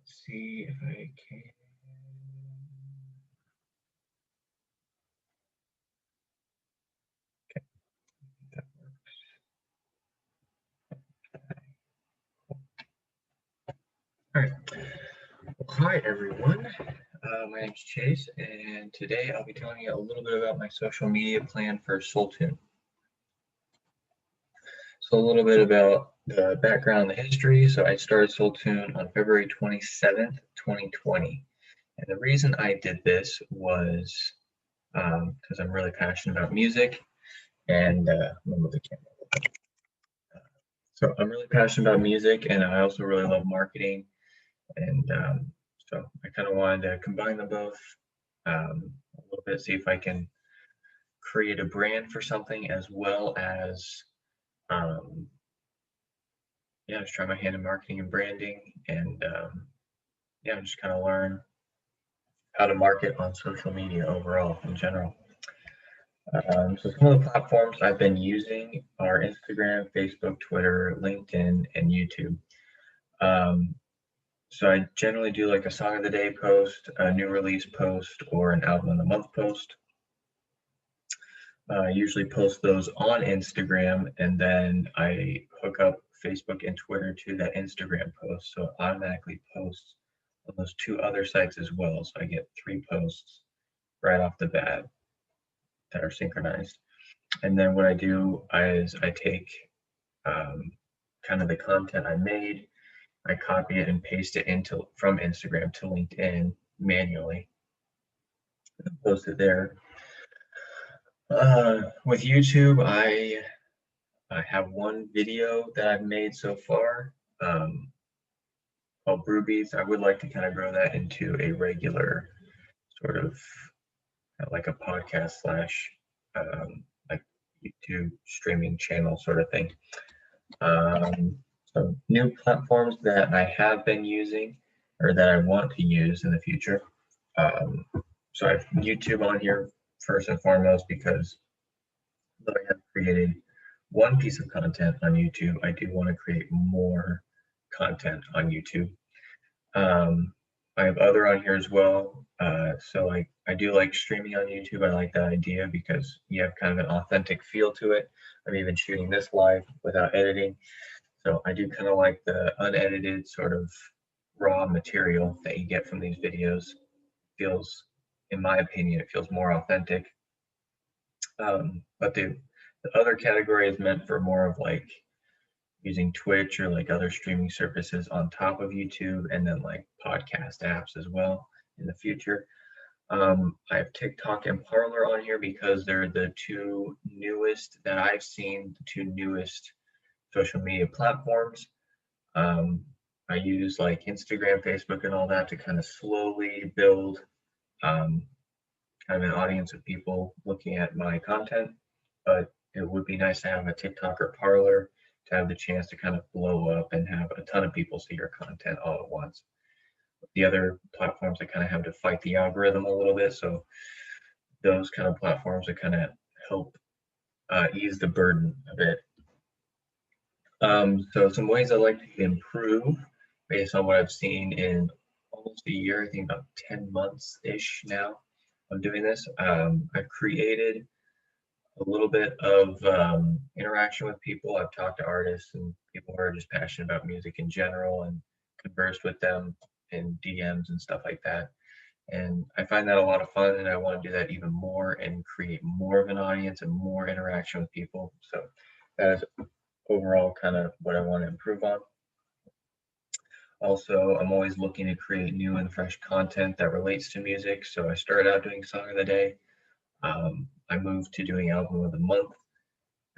Let's see if I can. Okay, that works. All right. Well, hi, everyone. My name's Chase, and today I'll be telling you a little bit about my social media plan for SoulTune. So a little bit about the background, the history. So I started SoulTune on February 27th, 2020. And the reason I did this was because I'm really passionate about music, and move the camera. So I'm really passionate about music, and I also really love marketing, and so I kind of wanted to combine them both a little bit, see if I can create a brand for something as well as yeah, just try my hand in marketing and branding, and yeah, just kind of learn how to market on social media overall in general. So some of the platforms I've been using are Instagram, Facebook, Twitter, LinkedIn, and YouTube. So I generally do like a song of the day post, a new release post, or an album of the month post. I usually post those on Instagram, and then I hook up Facebook and Twitter to that Instagram post. So it automatically posts on those two other sites as well. So I get 3 posts right off the bat that are synchronized. And then what I do is I take kind of the content I made, I copy it and paste it into from Instagram to LinkedIn manually, and post it there. With YouTube, I have one video that I've made so far called Brew Beats. I would like to kind of grow that into a regular sort of like a podcast slash like YouTube streaming channel sort of thing. So new platforms that I have been using or that I want to use in the future. So I have YouTube on here first and foremost because though I have created one piece of content on YouTube, I do want to create more content on YouTube. I have other on here as well. So I do like streaming on YouTube. I like that idea because you have kind of an authentic feel to it. I'm even shooting this live without editing. So I do kind of like the unedited sort of raw material that you get from these videos. Feels, in my opinion, it feels more authentic. But the other category is meant for more of like using Twitch or like other streaming services on top of YouTube, and then like podcast apps as well in the future. I have TikTok and Parler on here because they're the two newest that I've seen, the two newest social media platforms. I use like Instagram, Facebook, and all that to kind of slowly build kind of an audience of people looking at my content. But it would be nice to have a TikTok or Parler to have the chance to kind of blow up and have a ton of people see your content all at once. The other platforms that kind of have to fight the algorithm a little bit, so those kind of platforms that kind of help ease the burden a bit. So some ways I like to improve based on what I've seen in almost a year, I think about 10 months-ish now of doing this. I've created a little bit of interaction with people. I've talked to artists and people who are just passionate about music in general and conversed with them in DMs and stuff like that. And I find that a lot of fun, and I want to do that even more and create more of an audience and more interaction with people. So that is overall kind of what I want to improve on. Also, I'm always looking to create new and fresh content that relates to music. So I started out doing Song of the Day. I moved to doing Album of the Month,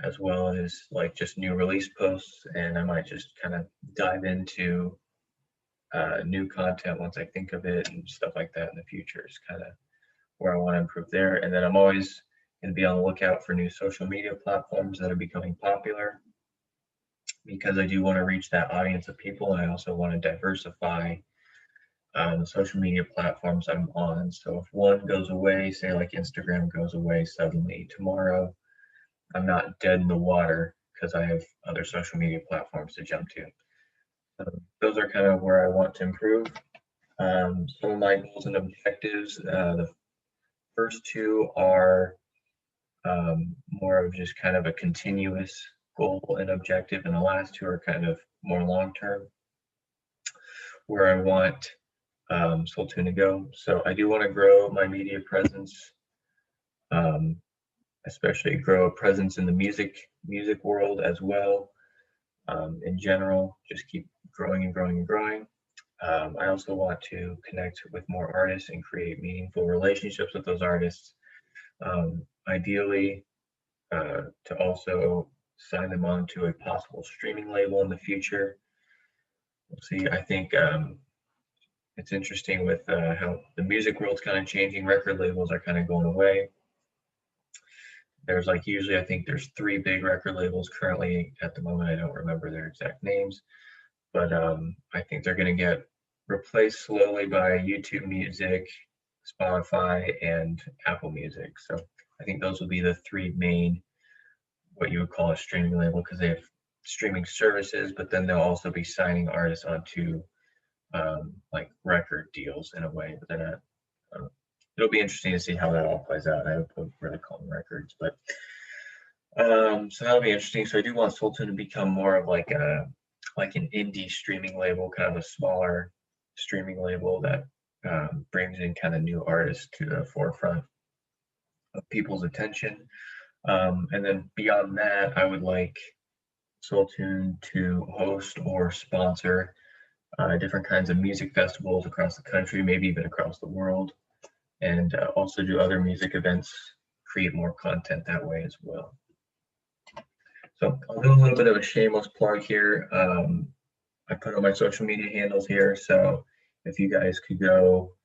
as well as like just new release posts, and I might just kind of dive into new content once I think of it and stuff like that in the future is kind of where I want to improve there. And then I'm always going to be on the lookout for new social media platforms that are becoming popular because I do want to reach that audience of people, and I also want to diversify the social media platforms I'm on. So if one goes away, say like Instagram goes away suddenly tomorrow, I'm not dead in the water because I have other social media platforms to jump to. So those are kind of where I want to improve. Some of my goals and objectives, the first two are more of just kind of a continuous goal and objective, and the last two are kind of more long term, where I want SoulTune to go. So I do want to grow my media presence, um, especially grow a presence in the music world as well. In general, just keep growing and growing and growing. I also want to connect with more artists and create meaningful relationships with those artists. Ideally, to also sign them on to a possible streaming label in the future. We'll see. I think it's interesting with how the music world's kind of changing. Record labels are kind of going away. There's like usually I think there's three big record labels currently at the moment. I don't remember their exact names, but I think they're going to get replaced slowly by YouTube Music, Spotify, and Apple Music. So I think those will be the three main, what you would call a streaming label, because they have streaming services, but then they'll also be signing artists onto like record deals in a way. But then it'll be interesting to see how that all plays out. I would really call them records, but so that'll be interesting. So I do want SoulTune to become more of like an indie streaming label, kind of a smaller streaming label that brings in kind of new artists to the forefront of people's attention. And then beyond that, I would like SoulTune to host or sponsor different kinds of music festivals across the country, maybe even across the world, and also do other music events, create more content that way as well. So I'll do a little bit of a shameless plug here. I put on my social media handles here, so if you guys could go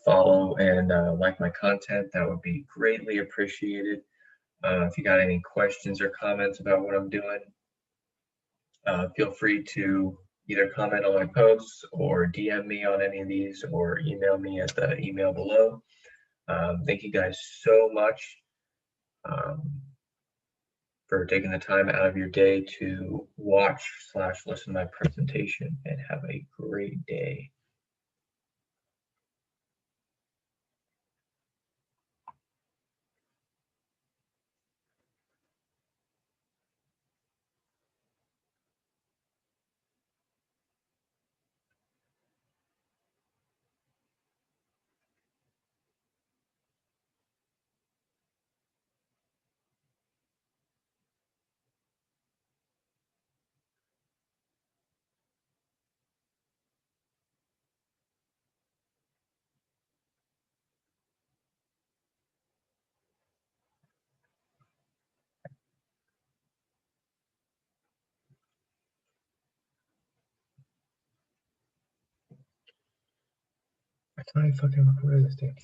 follow and like my content, that would be greatly appreciated. If you got any questions or comments about what I'm doing, feel free to either comment on my posts or DM me on any of these or email me at the email below. Thank you guys so much for taking the time out of your day to watch/listen to my presentation, and have a great day. I thought I fucking recorded this thing.